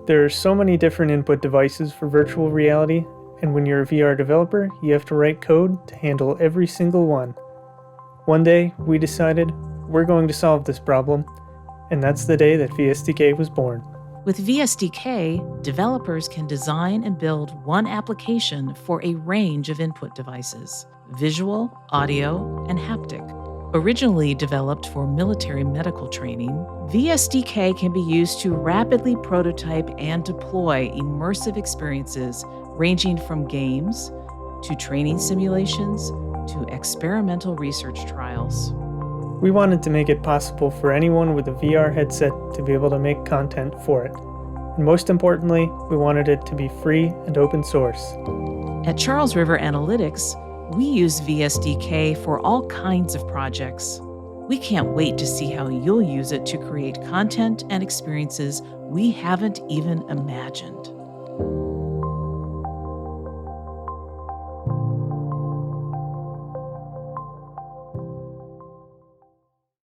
There are so many different input devices for virtual reality, and when you're a VR developer, you have to write code to handle every single one. One day, we decided we're going to solve this problem, and that's the day that VSDK was born. With VSDK, developers can design and build one application for a range of input devices: visual, audio, and haptic. Originally developed for military medical training, VSDK can be used to rapidly prototype and deploy immersive experiences ranging from games to training simulations to experimental research trials. We wanted to make it possible for anyone with a VR headset to be able to make content for it. And most importantly, we wanted it to be free and open source. At Charles River Analytics, we use VSDK for all kinds of projects. We can't wait to see how you'll use it to create content and experiences we haven't even imagined.